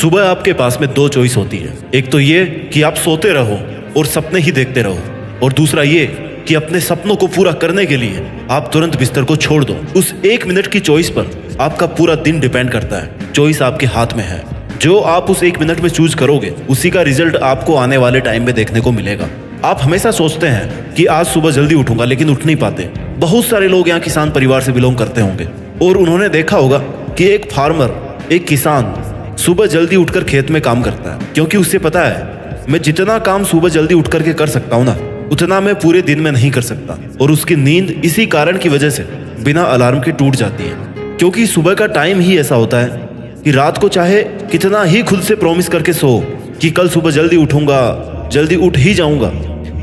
सुबह आपके पास में दो चॉइस होती है। एक तो ये कि आप सोते रहो और सपने ही देखते रहो, और दूसरा ये कि अपने सपनों को पूरा करने के लिए आप तुरंत बिस्तर को छोड़ दो। उस एक मिनट की चॉइस पर आपका पूरा दिन डिपेंड करता है। चॉइस आपके हाथ में है। जो आप उस एक मिनट में चूज करोगे उसी का रिजल्ट आपको आने वाले टाइम में देखने को मिलेगा। आप हमेशा सोचते हैं कि आज सुबह जल्दी उठूंगा, लेकिन उठ नहीं पाते। बहुत सारे लोग यहाँ किसान परिवार से बिलोंग करते होंगे और उन्होंने देखा होगा कि एक फार्मर, एक किसान सुबह जल्दी उठकर खेत में काम करता है, क्योंकि उससे पता है मैं जितना काम सुबह जल्दी उठ करके कर सकता हूँ ना, उतना मैं पूरे दिन में नहीं कर सकता। और उसकी नींद इसी कारण की वजह से बिना अलार्म के टूट जाती है, क्योंकि सुबह का टाइम ही ऐसा होता है कि रात को चाहे कितना ही खुद से प्रॉमिस करके सो कि कल सुबह जल्दी उठूंगा, जल्दी उठ ही जाऊंगा,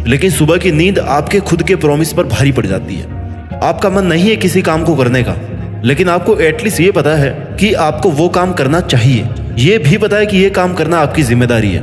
लेकिन सुबह की नींद आपके खुद के प्रॉमिस पर भारी पड़ जाती है। आपका मन नहीं है किसी काम को करने का, लेकिन आपको एटलीस्ट ये पता है कि आपको वो काम करना चाहिए। ये भी पता है कि ये काम करना आपकी जिम्मेदारी है।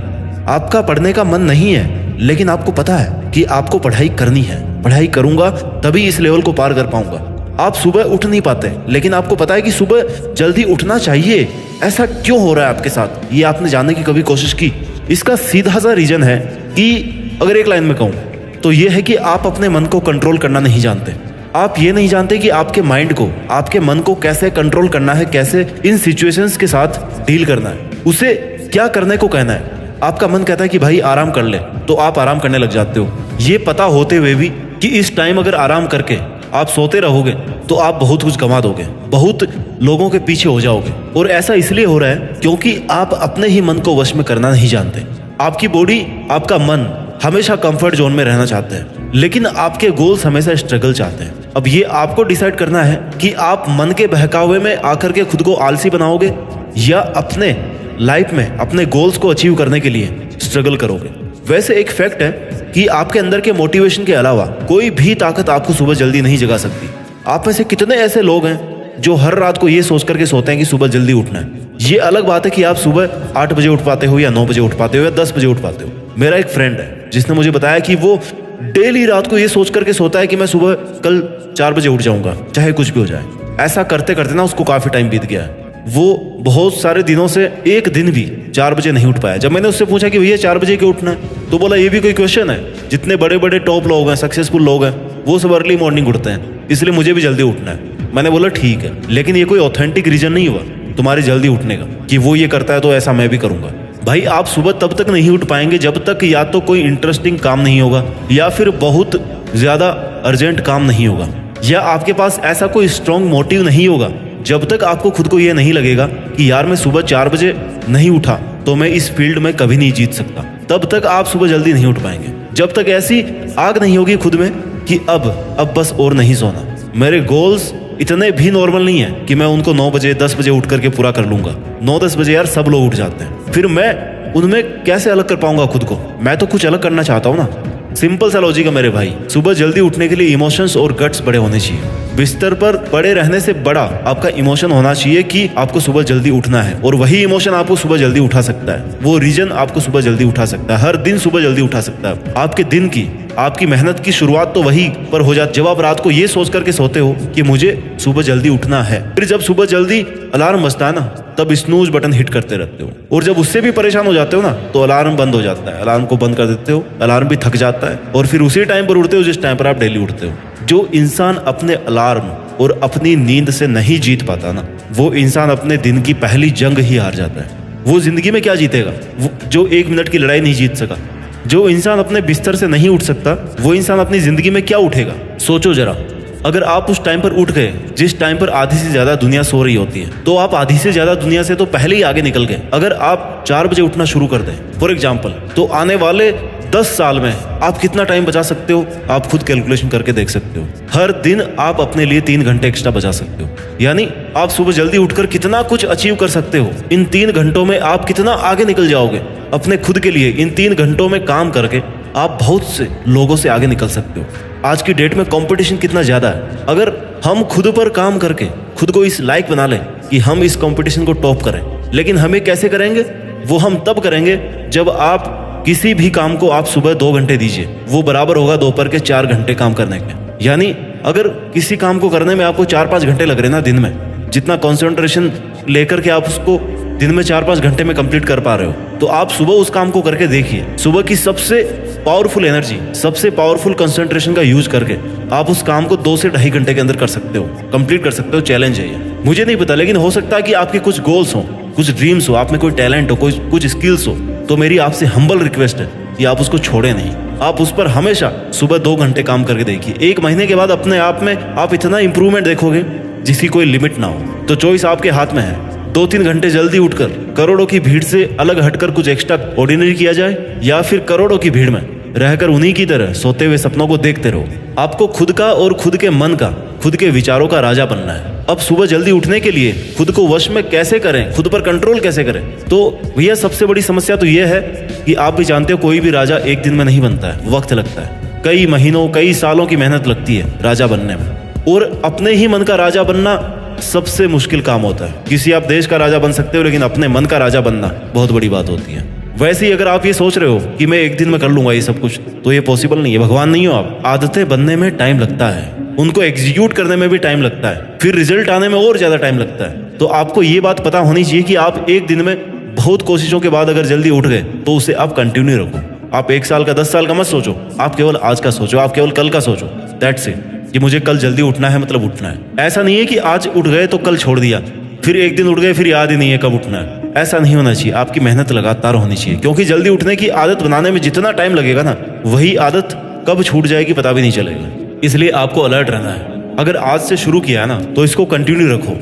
आपका पढ़ने का मन नहीं है, लेकिन आपको पता है कि आपको पढ़ाई करनी है। पढ़ाई करूंगा तभी इस लेवल को पार कर पाऊंगा। आप सुबह उठ नहीं पाते, लेकिन आपको पता है कि सुबह जल्दी उठना चाहिए। ऐसा क्यों हो रहा है आपके साथ, ये आपने जानने की कभी कोशिश की? इसका सीधा सा रीजन है कि अगर एक लाइन में कहूँ तो ये है कि आप अपने मन को कंट्रोल करना नहीं जानते। आप ये नहीं जानते कि आपके माइंड को, आपके मन को कैसे कंट्रोल करना है, कैसे इन सिचुएशंस के साथ डील करना है, उसे क्या करने को कहना है। आपका मन कहता है कि भाई आराम कर ले, तो आप आराम करने लग जाते हो, ये पता होते हुए भी कि इस टाइम अगर आराम करके आप सोते रहोगे तो आप बहुत कुछ गंवा दोगे, बहुत लोगों के पीछे हो जाओगे। और ऐसा इसलिए हो रहा है क्योंकि आप अपने ही मन को वश में करना नहीं जानते। आपकी बॉडी, आपका मन हमेशा कंफर्ट जोन में रहना चाहते हैं, लेकिन आपके गोल्स हमेशा स्ट्रगल चाहते हैं। अब ये आपको डिसाइड करना है कि आप मन के बहकावे में आकर के खुद को आलसी बनाओगे या अपने लाइफ में अपने गोल्स को अचीव करने के लिए स्ट्रगल करोगे। वैसे एक फैक्ट है कि आपके अंदर के मोटिवेशन के अलावा कोई भी ताकत आपको सुबह जल्दी नहीं जगा सकती। आप में से कितने ऐसे लोग हैं जो हर रात को ये सोच करके सोते हैं कि सुबह जल्दी उठना है। ये अलग बात है कि आप सुबह 8 बजे उठ पाते हो या 9 बजे उठ पाते हो या 10 बजे उठ पाते हो। मेरा एक फ्रेंड है जिसने मुझे बताया कि वो डेली रात को ये सोच करके सोता है कि मैं सुबह कल 4 बजे उठ जाऊंगा, चाहे कुछ भी हो जाए। ऐसा करते करते ना उसको काफी टाइम बीत गया है। वो बहुत सारे दिनों से एक दिन भी 4 बजे नहीं उठ पाया। जब मैंने उससे पूछा कि भैया 4 बजे क्यों उठना है, तो बोला ये भी कोई क्वेश्चन है? जितने बड़े बड़े टॉप लोग हैं, सक्सेसफुल लोग हैं, वो सब अर्ली मॉर्निंग उठते हैं, इसलिए मुझे भी जल्दी उठना है। मैंने बोला ठीक है, लेकिन ये कोई ऑथेंटिक रीजन नहीं हुआ तुम्हारे जल्दी उठने का कि वो ये करता है तो ऐसा मैं भी करूंगा। भाई आप सुबह तब तक नहीं उठ पाएंगे जब तक या तो कोई इंटरेस्टिंग काम नहीं होगा, या फिर बहुत ज्यादा अर्जेंट काम नहीं होगा, या आपके पास ऐसा कोई स्ट्रॉन्ग मोटिव नहीं होगा। जब तक आपको खुद को ये नहीं लगेगा कि यार मैं सुबह 4 बजे नहीं उठा तो मैं इस फील्ड में कभी नहीं जीत सकता, तब तक आप सुबह जल्दी नहीं उठ पाएंगे। जब तक ऐसी आग नहीं होगी खुद में कि अब बस और नहीं सोना, मेरे गोल्स इतने भी नॉर्मल नहीं है कि मैं उनको 9 बजे 10 बजे उठ करके पूरा कर लूंगा। 9-10 बजे यार सब लोग उठ जाते हैं, फिर मैं उनमें कैसे अलग कर पाऊंगा खुद को? मैं तो कुछ अलग करना चाहता हूँ ना। सिंपल सा लॉजिक है मेरे भाई, सुबह जल्दी उठने के लिए इमोशंस और गट्स बड़े होने चाहिए। बिस्तर पर पड़े रहने से बड़ा आपका इमोशन होना चाहिए कि आपको सुबह जल्दी उठना है, और वही इमोशन आपको सुबह जल्दी उठा सकता है। वो रीजन आपको सुबह जल्दी उठा सकता है, हर दिन सुबह जल्दी उठा सकता है। आपके दिन की, आपकी मेहनत की शुरुआत तो वही पर हो जाती जब आप रात को ये सोच करके सोते हो कि मुझे सुबह जल्दी उठना है। फिर जब सुबह जल्दी अलार्म बजता है ना, तब स्नूज बटन हिट करते रहते हो, और जब उससे भी परेशान हो जाते हो ना तो अलार्म बंद हो जाता है। अलार्म को बंद कर देते हो, अलार्म भी थक जाता है, और फिर उसी टाइम पर उठते हो जिस टाइम पर आप डेली उठते हो। जो इंसान अपने अलार्म और अपनी नींद से नहीं जीत पाता ना, वो इंसान अपने दिन की पहली जंग ही हार जाता है। वो जिंदगी में क्या जीतेगा? वो जो 1 मिनट की लड़ाई नहीं जीत सका। जो इंसान अपने बिस्तर से नहीं उठ सकता, वो इंसान अपनी जिंदगी में क्या उठेगा? सोचो जरा, अगर आप उस टाइम पर उठ गए जिस टाइम पर आधी से ज्यादा दुनिया सो रही होती है, तो आप आधी से ज्यादा दुनिया से तो पहले ही आगे निकल गए। अगर आप 4 बजे उठना शुरू कर दें फॉर एग्जाम्पल, तो आने वाले 10 साल में आप कितना टाइम बचा सकते हो? आप खुद कैलकुलेशन करके देख सकते हो। हर दिन आप अपने लिए 3 घंटे एक्स्ट्रा बचा सकते हो, यानी आप सुबह जल्दी उठकर कितना कुछ अचीव कर सकते हो। इन 3 घंटों में आप कितना आगे निकल जाओगे अपने खुद के लिए। इन 3 घंटों में काम करके आप बहुत से लोगों से आगे निकल सकते हो। आज की डेट में कंपटीशन कितना ज्यादा है। अगर हम खुद पर काम करके खुद को इस लायक बना लें कि हम इस कंपटीशन को टॉप करें, लेकिन हमें कैसे करेंगे? वो हम तब करेंगे जब आप किसी भी काम को आप सुबह 2 घंटे दीजिए, वो बराबर होगा दोपहर के 4 घंटे काम करने के। यानी अगर किसी काम को करने में आपको 4-5 घंटे लग रहे ना दिन में, जितना कॉन्सेंट्रेशन लेकर के आप उसको दिन में 4-5 घंटे में कंप्लीट कर पा रहे हो, तो आप सुबह उस काम को करके देखिए। सुबह की सबसे पावरफुल एनर्जी, सबसे पावरफुल कंसंट्रेशन का यूज करके आप उस काम को 2 से 2.5 घंटे के अंदर कर सकते हो, कंप्लीट कर सकते हो। चैलेंज है ये। मुझे नहीं पता, लेकिन हो सकता है कि आपके कुछ गोल्स हो, कुछ ड्रीम्स हो, आप में कोई टैलेंट हो, कुछ स्किल्स हो, तो मेरी आपसे हम्बल रिक्वेस्ट है कि आप उसको छोड़े नहीं। आप उस पर हमेशा सुबह 2 घंटे काम करके देखिए। 1 महीने के बाद अपने आप में आप इतना इंप्रूवमेंट देखोगे जिसकी कोई लिमिट ना हो। तो चॉइस आपके हाथ में है। 2-3 घंटे जल्दी उठकर करोड़ों की भीड़ से अलग हटकर कुछ एक्स्ट्रा ऑर्डिनरी किया जाए, या फिर करोड़ों की भीड़ में रहकर उन्हीं की तरह सोते हुए सपनों को देखते रहो। आपको खुद का और खुद के मन का, खुद के विचारों का राजा बनना है। अब सुबह जल्दी उठने के लिए खुद को वश में कैसे करें, खुद पर कंट्रोल कैसे करें? तो भैया सबसे बड़ी समस्या तो यह है कि आप भी जानते हो कोई भी राजा एक दिन में नहीं बनता है, वक्त लगता है। कई महीनों, कई सालों की मेहनत लगती है राजा बनने में। और अपने ही मन का राजा बनना सबसे मुश्किल काम होता है। किसी आप देश का राजा बन सकते हो, लेकिन अपने मन का राजा बनना बहुत बड़ी बात होती है। वैसे ही अगर आप ये सोच रहे हो कि मैं एक दिन में कर लूंगा ये सब कुछ, तो ये पॉसिबल नहीं है। भगवान नहीं हो आप। आदतें बनने में टाइम लगता है, उनको एग्जीक्यूट करने में भी टाइम लगता है, फिर रिजल्ट आने में और ज्यादा टाइम लगता है। तो आपको ये बात पता होनी चाहिए कि आप एक दिन में बहुत कोशिशों के बाद अगर जल्दी उठ गए तो उसे आप कंटिन्यू रखो। आप 1 साल का, 10 साल का मत सोचो, आप केवल आज का सोचो, आप केवल कल का सोचो। दैट्स इट, कि मुझे कल जल्दी उठना है, मतलब उठना है। ऐसा नहीं है कि आज उठ गए तो कल छोड़ दिया, फिर एक दिन उठ गए फिर याद ही नहीं है कब उठना है। ऐसा नहीं होना चाहिए। आपकी मेहनत लगातार होनी चाहिए, क्योंकि जल्दी उठने की आदत बनाने में जितना टाइम लगेगा ना, वही आदत कब छूट जाएगी पता भी नहीं चलेगा। इसलिए आपको अलर्ट रहना है। अगर आज से शुरू किया है ना, तो इसको कंटिन्यू रखो।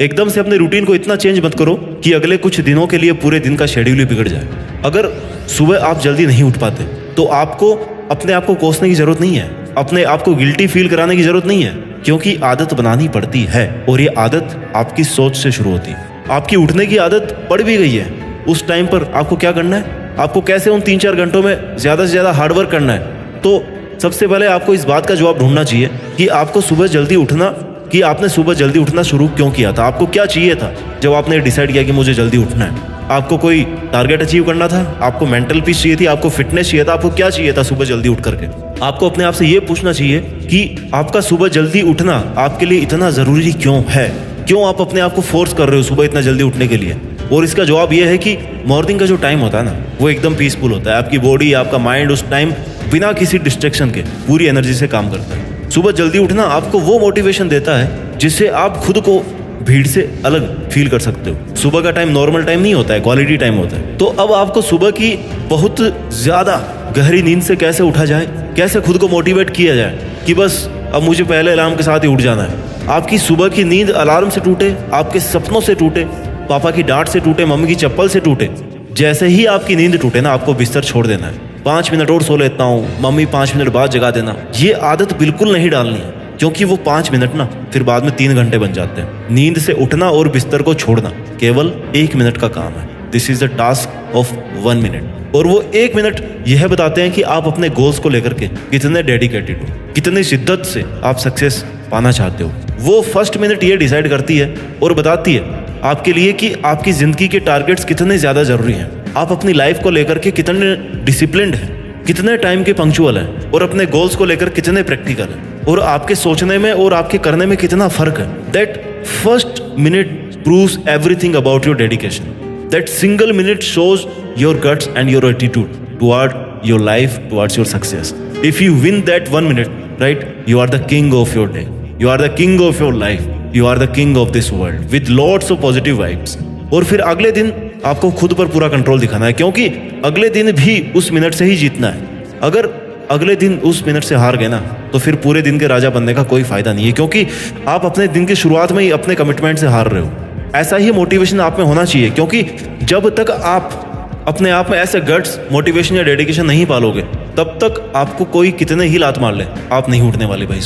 एकदम से अपने रूटीन को इतना चेंज मत करो कि अगले कुछ दिनों के लिए पूरे दिन का शेड्यूल ही बिगड़ जाए। अगर सुबह आप जल्दी नहीं उठ पाते तो आपको अपने आप को कोसने की जरूरत नहीं है, अपने आप को गिल्टी फील कराने की जरूरत नहीं है, क्योंकि आदत बनानी पड़ती है। और ये आदत आपकी सोच से शुरू होती है। आपकी उठने की आदत पड़ भी गई है, उस टाइम पर आपको क्या करना है? आपको कैसे उन 3-4 घंटों में ज्यादा से ज्यादा हार्डवर्क करना है? तो सबसे पहले आपको इस बात का जवाब ढूंढना चाहिए कि आपको सुबह जल्दी उठना, कि आपने सुबह जल्दी उठना शुरू क्यों किया था? आपको क्या चाहिए था जब आपने डिसाइड किया कि मुझे जल्दी उठना है? आपको कोई टारगेट अचीव करना था? आपको मेंटल पीस चाहिए थी? आपको फिटनेस चाहिए था? आपको क्या चाहिए था सुबह जल्दी उठ करके? आपको अपने आप से ये पूछना चाहिए कि आपका सुबह जल्दी उठना आपके लिए इतना जरूरी क्यों है? क्यों आप अपने आप को फोर्स कर रहे हो सुबह इतना जल्दी उठने के लिए? और इसका जवाब यह है कि मॉर्निंग का जो टाइम होता है ना, वो एकदम पीसफुल होता है। आपकी बॉडी, आपका माइंड उस टाइम बिना किसी डिस्ट्रैक्शन के पूरी एनर्जी से काम करता है। सुबह जल्दी उठना आपको वो मोटिवेशन देता है जिससे आप खुद को भीड़ से अलग फील कर सकते हो। सुबह का टाइम नॉर्मल टाइम नहीं होता है, क्वालिटी टाइम होता है। तो अब आपको सुबह की बहुत ज्यादा गहरी नींद से कैसे उठा जाए, कैसे खुद को मोटिवेट किया जाए कि बस अब मुझे पहले अलार्म के साथ ही उठ जाना है। आपकी सुबह की नींद अलार्म से टूटे, आपके सपनों से टूटे, पापा की डांट से टूटे, मम्मी की चप्पल से टूटे। जैसे ही आपकी नींद टूटे ना, आपको बिस्तर छोड़ देना है। 5 मिनट और सो लेता हूँ, मम्मी 5 मिनट बाद जगा देना, ये आदत बिल्कुल नहीं डालनी है, क्योंकि वो 5 मिनट ना फिर बाद में 3 घंटे बन जाते हैं। नींद से उठना और बिस्तर को छोड़ना केवल 1 मिनट का काम है। This is the task of 1 minute. और वो 1 मिनट यह बताते हैं कि आप अपने गोल्स को लेकर के कितने डेडिकेटेड हो, कितनी शिद्दत से आप सक्सेस पाना चाहते हो। वो फर्स्ट मिनट ये डिसाइड करती है और बताती है आपके लिए कि आपकी जिंदगी के टारगेट्स कितने ज्यादा जरूरी हैं। आप अपनी लाइफ को लेकर के कितने डिसिप्लिन्ड हैं, कितने टाइम के पंक्चुअल हैं, और अपने गोल्स को लेकर कितने प्रैक्टिकल हैं, और आपके सोचने में और आपके करने में कितना फर्क है। That first minute proves everything about your dedication. That single minute shows your guts and your attitude toward your life, towards your success. If you win that 1 minute, right, you are the king of your day, you are the king of your life, you are the king of this world with lots of positive vibes. और फिर अगले दिन आपको खुद पर पूरा control दिखाना है, क्योंकि अगले दिन भी उस मिनट से ही जीतना है। अगर अगले दिन उस मिनट से हार गए ना, तो फिर पूरे दिन के राजा बनने का कोई फायदा नहीं है, क्योंकि आप अपने दिन की शुरुआत में ही अपने कमिटमेंट से हार रहे हो। ऐसा ही मोटिवेशन आप में होना चाहिए, क्योंकि जब तक आप अपने आप में ऐसे गट्स, मोटिवेशन या डेडिकेशन नहीं पालोगे, तब तक आपको कोई कितने ही लात मार ले, आप नहीं उठने वाले भाई।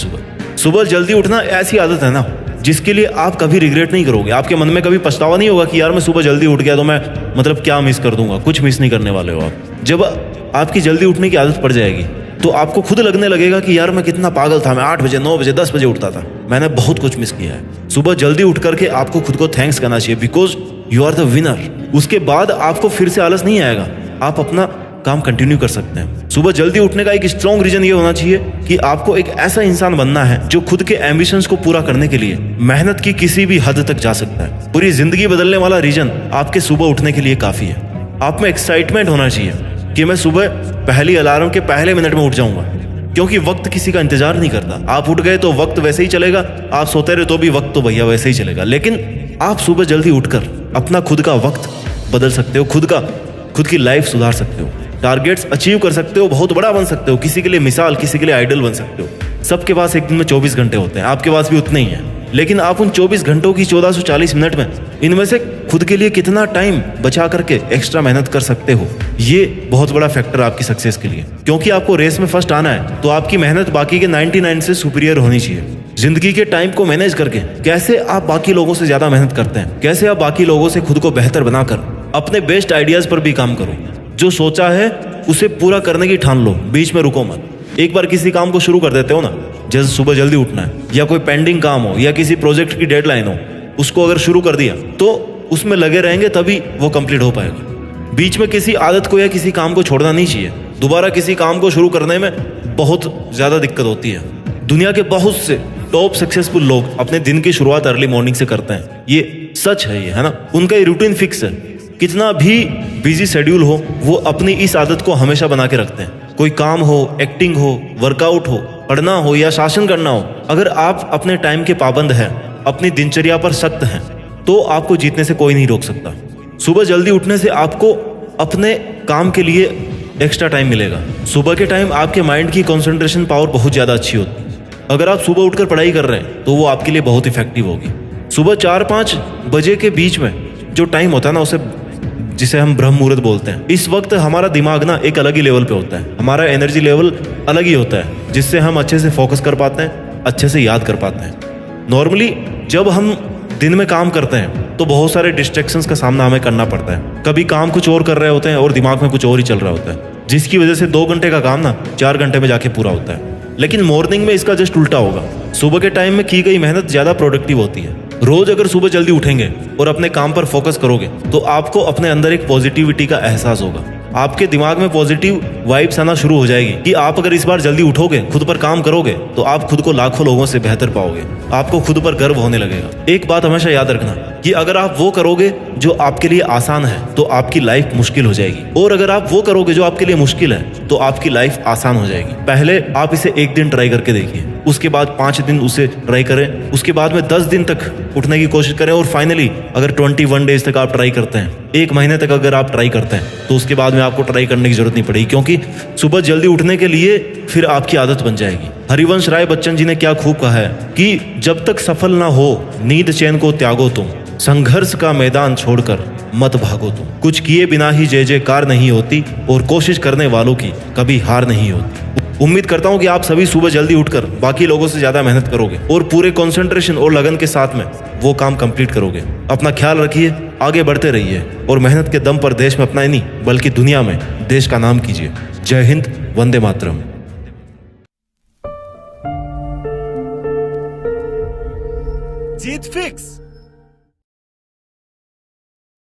सुबह जल्दी उठना ऐसी आदत है ना जिसके लिए आप कभी रिग्रेट नहीं करोगे। आपके मन में कभी पछतावा नहीं होगा कि यार मैं सुबह जल्दी उठ गया तो मैं मतलब क्या मिस कर दूंगा। कुछ मिस नहीं करने वाले हो आप। जब आपकी जल्दी उठने की आदत पड़ जाएगी तो आपको खुद लगने लगेगा कि यार मैं कितना पागल था, मैं 8 बजे, 9 बजे, 10 बजे उठता था, मैंने बहुत कुछ मिस किया है। सुबह जल्दी उठ करके आपको खुद को थैंक्स करना चाहिए, because you are the winner. उसके बाद आपको फिर से आलस नहीं आएगा। आप अपना काम कंटिन्यू कर सकते हैं। सुबह जल्दी उठने का एक स्ट्रॉन्ग रीजन ये होना चाहिए कि आपको एक ऐसा इंसान बनना है जो खुद के एम्बिशंस को पूरा करने के लिए मेहनत की किसी भी हद तक जा सकता है। पूरी जिंदगी बदलने वाला रीजन आपके सुबह उठने के लिए काफी है। आप में एक्साइटमेंट होना चाहिए कि मैं सुबह पहली अलार्म के पहले मिनट में उठ जाऊंगा, क्योंकि वक्त किसी का इंतजार नहीं करता। आप उठ गए तो वक्त वैसे ही चलेगा, आप सोते रहे तो भी वक्त तो भैया वैसे ही चलेगा। लेकिन आप सुबह जल्दी उठकर अपना खुद का वक्त बदल सकते हो, खुद की लाइफ सुधार सकते हो, टारगेट्स अचीव कर सकते हो, बहुत बड़ा बन सकते हो, किसी के लिए मिसाल, किसी के लिए आइडल बन सकते हो। सबके पास एक दिन में 24 घंटे होते हैं, आपके पास भी उतने ही हैं। लेकिन आप उन 24 घंटों की 1440 मिनट में इनमें से खुद के लिए कितना टाइम बचा करके एक्स्ट्रा मेहनत कर सकते हो, ये बहुत बड़ा फैक्टर आपकी सक्सेस के लिए। क्योंकि आपको रेस में फर्स्ट आना है तो आपकी मेहनत बाकी के 99 से सुपीरियर होनी चाहिए। जिंदगी के टाइम को मैनेज करके कैसे आप बाकी लोगों से ज्यादा मेहनत करते हैं, कैसे आप बाकी लोगों से खुद को बेहतर बनाकर अपने बेस्ट आइडियाज पर भी काम करो। जो सोचा है उसे पूरा करने की ठान लो, बीच में रुको मत। एक बार किसी काम को शुरू कर देते हो ना, जैसे सुबह जल्दी उठना है या कोई पेंडिंग काम हो या किसी प्रोजेक्ट की डेडलाइन हो, उसको अगर शुरू कर दिया तो उसमें लगे रहेंगे तभी वो कंप्लीट हो पाएगा। बीच में किसी आदत को या किसी काम को छोड़ना नहीं चाहिए। दोबारा किसी काम को शुरू करने में बहुत ज्यादा दिक्कत होती है। दुनिया के बहुत से टॉप सक्सेसफुल लोग अपने दिन की शुरुआत अर्ली मॉर्निंग से करते हैं, ये सच है, ये है ना। उनका ये रूटीन फिक्स है, कितना भी बिजी शेड्यूल हो वो अपनी इस आदत को हमेशा बना के रखते हैं। कोई काम हो, एक्टिंग हो, वर्कआउट हो, पढ़ना हो या शासन करना हो, अगर आप अपने टाइम के पाबंद हैं, अपनी दिनचर्या पर सख्त हैं, तो आपको जीतने से कोई नहीं रोक सकता। सुबह जल्दी उठने से आपको अपने काम के लिए एक्स्ट्रा टाइम मिलेगा। सुबह के टाइम आपके माइंड की कंसंट्रेशन पावर बहुत ज़्यादा अच्छी होती है। अगर आप सुबह उठकर पढ़ाई कर रहे हैं तो वो आपके लिए बहुत इफेक्टिव होगी। सुबह 4-5 बजे के बीच में जो टाइम होता है ना, जिसे हम ब्रह्म मुहूर्त बोलते हैं, इस वक्त हमारा दिमाग ना एक अलग ही लेवल पे होता है, हमारा एनर्जी लेवल अलग ही होता है, जिससे हम अच्छे से फोकस कर पाते हैं, अच्छे से याद कर पाते हैं। नॉर्मली जब हम दिन में काम करते हैं तो बहुत सारे डिस्ट्रैक्शंस का सामना हमें करना पड़ता है। कभी काम कुछ और कर रहे होते हैं और दिमाग में कुछ और ही चल रहा होता है, जिसकी वजह से 2 घंटे का काम ना 4 घंटे में जाके पूरा होता है। लेकिन मॉर्निंग में इसका जस्ट उल्टा होगा। सुबह के टाइम में की गई मेहनत ज्यादा प्रोडक्टिव होती है। रोज अगर सुबह जल्दी उठेंगे और अपने काम पर फोकस करोगे तो आपको अपने अंदर एक पॉजिटिविटी का एहसास होगा। आपके दिमाग में पॉजिटिव वाइब्स आना शुरू हो जाएगी कि आप अगर इस बार जल्दी उठोगे, खुद पर काम करोगे, तो आप खुद को लाखों लोगों से बेहतर पाओगे। आपको खुद पर गर्व होने लगेगा। एक बात हमेशा याद रखना कि अगर आप वो करोगे जो आपके लिए आसान है तो आपकी लाइफ मुश्किल हो जाएगी, और अगर आप वो करोगे जो आपके लिए मुश्किल है तो आपकी लाइफ आसान हो जाएगी। पहले आप इसे 1 दिन ट्राई करके देखिए, उसके बाद 5 दिन उसे ट्राई करें, उसके बाद में 10 दिन तक उठने की कोशिश करें, और फाइनली अगर 21 डेज तक आप ट्राई करते हैं, 1 महीने तक अगर आप ट्राई करते हैं, तो उसके बाद में आपको ट्राई करने की जरूरत नहीं पड़ेगी, क्योंकि सुबह जल्दी उठने के लिए फिर आपकी आदत बन जाएगी। हरिवंश राय बच्चन जी ने क्या खूब कहा है कि जब तक सफल ना हो नींद चैन को त्यागो तुम, संघर्ष का मैदान छोड़कर मत भागो तुम। कुछ किए बिना ही जय जयकार नहीं होती, और कोशिश करने वालों की कभी हार नहीं होती। उम्मीद करता हूं कि आप सभी सुबह जल्दी उठकर बाकी लोगों से ज्यादा मेहनत करोगे और पूरे कंसंट्रेशन और लगन के साथ में वो काम कंप्लीट करोगे। अपना ख्याल रखिए, आगे बढ़ते रहिए, और मेहनत के दम पर देश में अपना ही नहीं बल्कि दुनिया में देश का नाम कीजिए। जय हिंद, वंदे मातरम। जीत फिक्स।